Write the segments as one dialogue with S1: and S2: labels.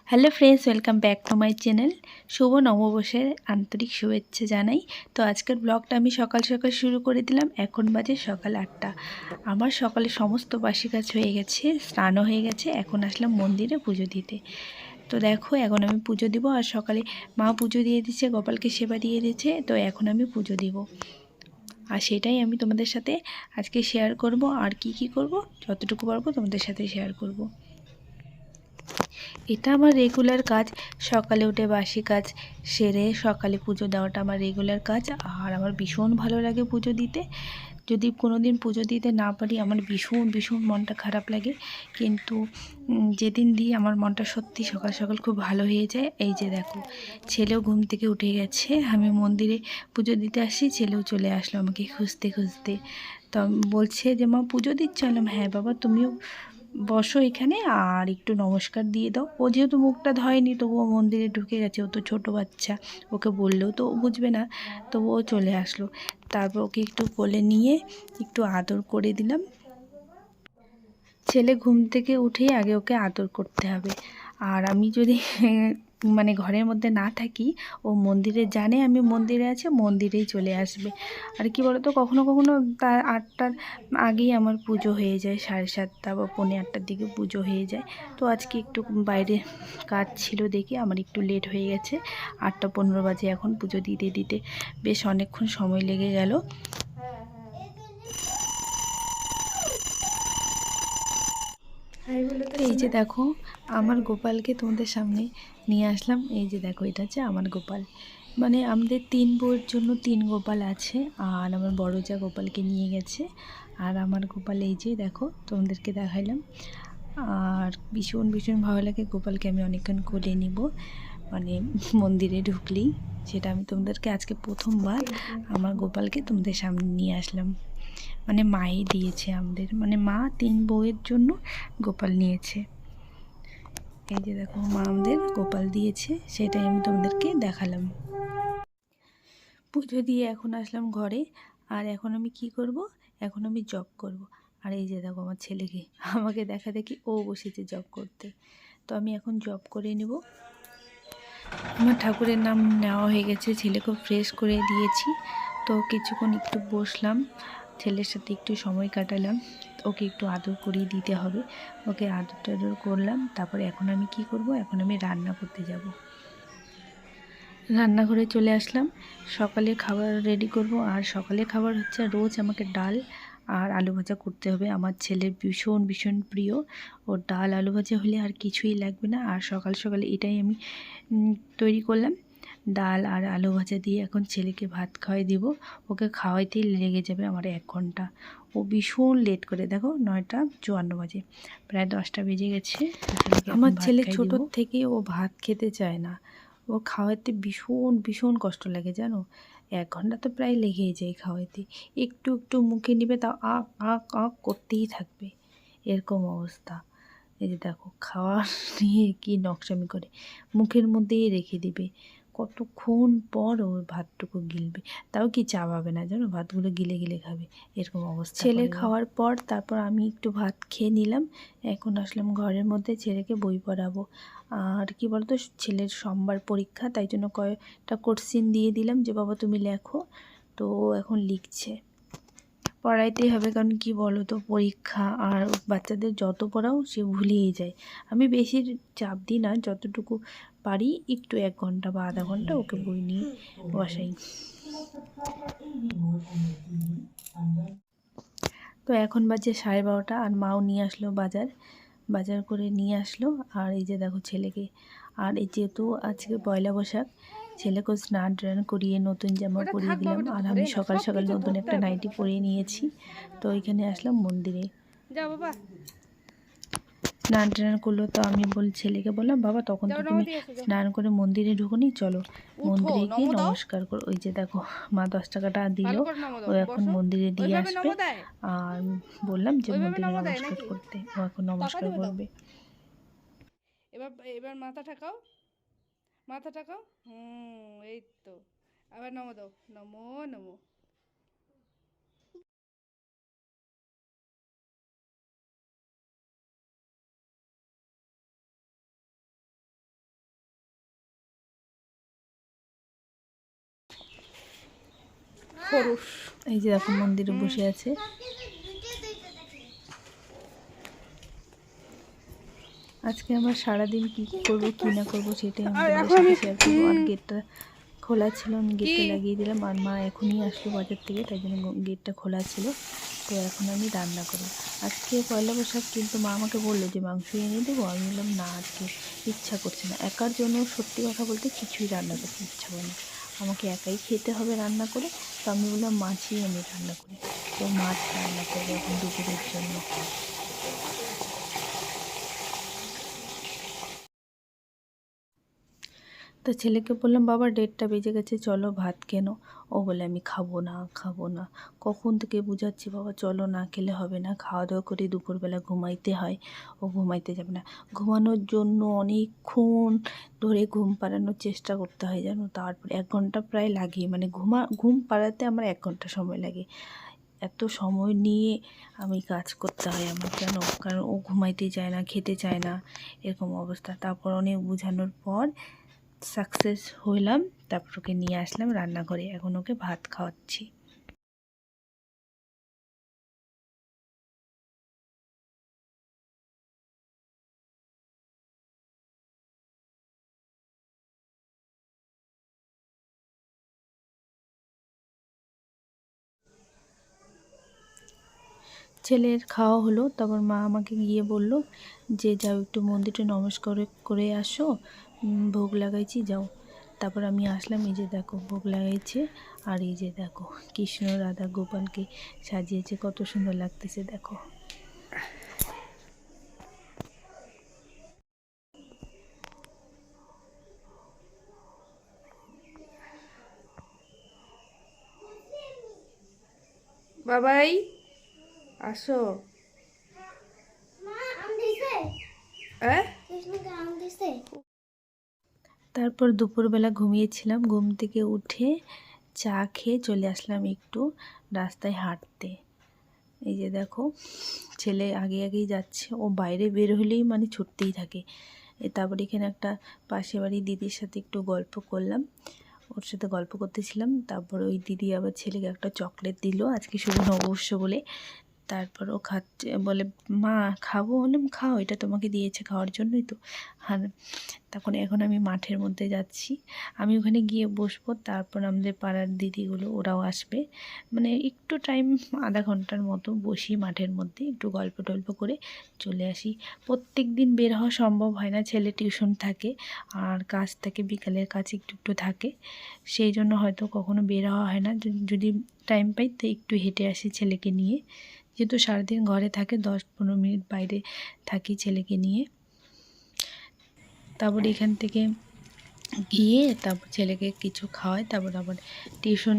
S1: Hello friends, welcome back to my channel. শুভ নববর্ষের আন্তরিক শুভেচ্ছা জানাই। তো আজকের ব্লগটা আমি সকাল সকাল শুরু করে দিলাম। এখন বাজে সকাল 8টা। আমার সকালে সমস্ত বাসি কাজ হয়ে গেছে, স্নানও হয়ে গেছে। এখন আসলাম মন্দিরে পুজো দিতে। তো দেখো, এখন আমি পুজো দিব। আর সকালে মা পুজো দিয়ে দিচ্ছে, গোপালকে সেবা দিয়ে দিচ্ছে। তো এখন আমি পুজো দিব, আর সেটাই আমি তোমাদের সাথে আজকে শেয়ার করব। আর কি করব যতটুকু পারবো তোমাদের সাথে শেয়ার করব। এটা আমার রেগুলার কাজ। সকালে উঠে বাসি কাজ সেরে সকালে পুজো দেওয়াটা আমার রেগুলার কাজ। আর আমার ভীষণ ভালো লাগে পুজো দিতে। যদি কোনো দিন পুজো দিতে না পারি আমার ভীষণ মনটা খারাপ লাগে। কিন্তু যেদিন দিই আমার মনটা সত্যি সকাল সকাল খুব ভালো হয়ে যায়। এই যে দেখো, ছেলেও ঘুম থেকে উঠে গেছে। আমি মন্দিরে পুজো দিতে আসি, ছেলেও চলে আসলো আমাকে খুঁজতে খুঁজতে। তো বলছে যে মা পুজো দিচ্ছ? এলাম হ্যাঁ বাবা, তুমিও বসো এখানে আর একটু নমস্কার দিয়ে দাও। ও যেহেতু মুখটা ধয়নি তবুও মন্দিরে ঢুকে গেছে। ও তো ছোটো বাচ্চা, ওকে বললেও তো ও বুঝবে না। তবুও চলে আসলো। তারপর ওকে একটু কোলে নিয়ে একটু আদর করে দিলাম। ছেলে ঘুম থেকে উঠেই আগে ওকে আদর করতে হবে। আর আমি যদি মানে ঘরের মধ্যে না থাকি, ও মন্দিরে জানে আমি মন্দিরে আছি, মন্দিরেই চলে আসবে। আর কি বলতো, কখনো কখনো তার 8টার আগেই আমার পুজো হয়ে যায়, 7:30 বা 7:45টার দিকে পুজো হয়ে যায়। তো আজকে একটু বাইরে কাজ ছিল দেখে আমার একটু লেট হয়ে গেছে। 8টা 15 বাজে এখন। পুজো দিতে দিতে বেশ অনেকক্ষণ সময় লেগে গেল। এই যে দেখো, আমার গোপালকে তোমাদের সামনে নিয়ে আসলাম। এই যে দেখো, এটা হচ্ছে আমার গোপাল। মানে আমাদের 3 বউয়ের জন্য 3 গোপাল আছে। আর আমার বড় যা গোপালকে নিয়ে গেছে। আর আমার গোপাল এই যে দেখো, তোমাদেরকে দেখাইলাম। আর ভীষণ ভালো লাগে গোপালকে আমি অনেকক্ষণ কোলে নিব, মানে মন্দিরে ঢুকলেই। সেটা আমি তোমাদেরকে আজকে প্রথমবার আমার গোপালকে তোমাদের সামনে নিয়ে আসলাম। মানে মাই দিয়েছে আমাদের, মানে মা 3 বউয়ের জন্য গোপাল নিয়েছে। এই যে দেখো, মা আমাদের গোপাল দিয়েছে, সেটাই আমি তোমাদেরকে দেখালাম। পুজো দিয়ে এখন আসলাম ঘরে। আর এখন আমি কি করব, এখন আমি জব করব। আর এই যে দেখো আমার ছেলেকে, আমাকে দেখা দেখি ও বসেছে জব করতে। তো আমি এখন জব করে নেব। আমার ঠাকুরের নাম নেওয়া হয়ে গেছে, ছেলেকে ফ্রেশ করে দিয়েছি। তো কিছুক্ষণ একটু বসলাম, ছেলের সাথে একটু সময় কাটালাম। ওকে একটু আদর করিয়ে দিতে হবে, ওকে আদর টাদর করলাম। তারপরে এখন আমি কি করব, এখন আমি রান্না করতে যাব। রান্নাঘরে চলে আসলাম, সকালে খাবার রেডি করব। আর সকালে খাবার হচ্ছে রোজ আমাকে ডাল আর আলু ভাজা করতে হবে। আমার ছেলের ভীষণ প্রিয়। ও ডাল আলু ভাজা হলে আর কিছুই লাগবে না। আর সকাল সকালে এটাই আমি তৈরি করলাম, ডাল আর আলু ভাজা দিয়ে এখন ছেলেকে ভাত খাওয়াই দিব। ওকে খাওয়াইতেই লেগে যাবে আমার 1 ঘন্টা। ও ভীষণ লেট করে, দেখো 9টা 54 বাজে, প্রায় 10টা বেজে গেছে। আমার ছেলে ছোটোর থেকে ও ভাত খেতে চায় না। ও খাওয়াতে ভীষণ কষ্ট লাগে জানো। 1 ঘন্টা তো প্রায় লেগেই যায় খাওয়াইতে। একটু মুখে নিবে, তাও আঁক আঁক আঁক করতেই থাকবে, এরকম অবস্থা। এই যে দেখো, খাওয়া নিয়ে কি নকশামি করে, মুখের মধ্যেই রেখে দিবে। কতক্ষণ পর ওর ভাতটুকু গিলবে, তাও কি চাবাবে না জানো, ভাতগুলো গিলে খাবে, এরকম অবস্থা। ছেলে খাওয়ার পর তারপর আমি একটু ভাত খেয়ে নিলাম। এখন আসলাম ঘরের মধ্যে, ছেলেকে বই পড়াবো। আর কি বলতো, ছেলের সোমবার পরীক্ষা, তাই জন্য কয়েকটা কোশ্চিন দিয়ে দিলাম যে বাবা তুমি লেখো। তো এখন লিখছে। পড়াইতেই হবে, কারণ কি বলো তো, পরীক্ষা। আর বাচ্চাদের যত পড়াও সে ভুলিয়ে যায়। আমি বেশি চাপ দিই না, যতটুকু পারি একটু 1 ঘন্টা বা আধা ঘন্টা ওকে বই নিয়ে বসাই। তো এখন বাজে 12:30, আর মাও নিয়ে আসলো বাজার করে নিয়ে আসলো। আর এই যে দেখো ছেলেকে, আর এই যেহেতু আজকে পয়লা বৈশাখ, ছেলেকেও স্নান টান করিয়ে নতুন জামা পরিয়ে দিলাম। আর আমি সকাল সকাল নতুন একটা নাইটি পরিয়ে নিয়েছি। তো এখানে আসলাম মন্দিরে। স্নান টান করলো, তো আমি ছেলেকে বললাম বাবা তখন তো তুমি স্নান করে মন্দিরে ঢুকোনি, চলো মন্দিরে গিয়ে নমস্কার করো। ওই যে দেখো, মা 10 টাকাটা দিল, ও এখন মন্দিরে দিয়ে আসবে। আর বললাম যে মন্দিরে নমস্কার করতে, ও এখন নমস্কার করবে।
S2: এবার এবার মাথা ঠাকাও, মাথা ঠাকাও। এই তো। আবার নমো দাও, নমো নমো। খরুশ।
S1: এই যে দেখো মন্দিরে বসে আছে। আজকে আমার সারাদিন কি কি করবো কি না করবো সেটাই আমি তোমাদের সাথে শেয়ার করবো। আর গেটটা খোলা ছিল, আমি গেটটা লাগিয়ে দিলাম। আর মা এখনই আসলো বাজার থেকে, তাই জন্য গেটটা খোলা ছিল। তো এখন আমি রান্না করবো। আজকে পয়লা বৈশাখ, কিন্তু মা আমাকে বললো যে মাংস এনে দেবো। আমি বললাম না, আজকে ইচ্ছা করছে না। একার জন্য সত্যি কথা বলতে কিছুই রান্না করতে ইচ্ছা করে না। আমাকে একাই খেতে হবে রান্না করে। তো আমি বললাম মাছই আমি রান্না করি। তো মাছ রান্না করবো এখন দুপুরের জন্য। তো ছেলেকে বললাম বাবা 1:30 বেজে গেছে, চলো ভাত কেন। ও বলে আমি খাবো না খাবো না। কখন থেকে বোঝাচ্ছি বাবা চলো, না খেলে হবে না, খাওয়া দাওয়া করে দুপুরবেলা ঘুমাইতে হয়। ও ঘুমাইতে যাবে না। ঘুমানোর জন্য অনেকক্ষণ ধরে ঘুম পাড়ানোর চেষ্টা করতে হয় জানো। তারপর 1 ঘন্টা প্রায় লাগে, মানে ঘুম পাড়াতে আমার 1 ঘন্টা সময় লাগে। এত সময় নিয়ে আমি কাজ করতে হয় আমার, কেন? কারণ ও ঘুমাইতে চায় না, খেতে চায় না, এরকম অবস্থা। তারপর অনেক বোঝানোর পর সাকসেস হইলাম। তারপর ওকে নিয়ে আসলাম রান্নাঘরে, এখন ওকে ভাত খাওয়াচ্ছি। ছেলের খাওয়া হলো, তারপর মা আমাকে গিয়ে বলল যে যাও একটু মন্দিরে নমস্কার করে আসো, ভোগ লাগাইছি যাও। তারপর আমি আসলাম, এই যে দেখো ভোগ লাগাইছে। আর এই যে দেখো কৃষ্ণ রাধা গোপালকে সাজিয়েছে, কত সুন্দর লাগতেছে দেখো।
S2: বাবাই আসো।
S1: তারপর দুপুরবেলা ঘুমিয়েছিলাম, ঘুম থেকে উঠে চা খেয়ে চলে আসলাম একটু রাস্তায় হাঁটতে। এই যে দেখো ছেলে আগে আগেই যাচ্ছে, ও বাইরে বের হলেই মানে ছুটতেই থাকে। তারপরে এখানে একটা পাশে বাড়ির দিদির সাথে একটু গল্প করলাম, ওর সাথে গল্প করতেছিলাম। তারপর ওই দিদি আবার ছেলেকে একটা চকলেট দিল, আজকে শুভ নববর্ষ বলে। তারপর ও খাচ্ছে, বলে মা খাবো। বললাম খাও, এটা তোমাকে দিয়েছে খাওয়ার জন্যই তো। আর এখন আমি মাঠের মধ্যে যাচ্ছি, আমি ওখানে গিয়ে বসবো। তারপর আমাদের পাড়ার দিদিগুলো ওরাও আসবে, মানে একটু টাইম, আধা ঘন্টার মতো বসি মাঠের মধ্যে, একটু গল্প টল্প করে চলে আসি। প্রত্যেক দিন বের হওয়া সম্ভব হয় না, ছেলে টিউশন থাকে আর কাজ থাকে, বিকালের কাজ একটু একটু থাকে, সেই জন্য হয়তো কখনো বের হওয়া হয় না। যদি টাইম পাই তো একটু হেঁটে আসি ছেলেকে নিয়ে, যেহেতু সারাদিন ঘরে থাকে, 10-15 মিনিট বাইরে থাকি ছেলেকে নিয়ে। তারপর এখান থেকে গিয়ে তারপর ছেলেকে কিছু খাওয়াই, তারপর আবার টিউশন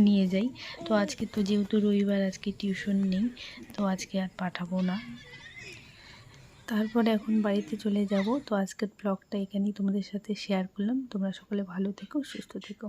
S1: নিয়ে যাই। তো আজকে তো যেহেতু রবিবার, আজকে টিউশন নেই, তো আজকে আর পাঠাবো না। তারপরে এখন বাড়িতে চলে যাব। তো আজকের ব্লগটা এখানেই তোমাদের সাথে শেয়ার করলাম। তোমরা সকলে ভালো থেকো, সুস্থ থেকো।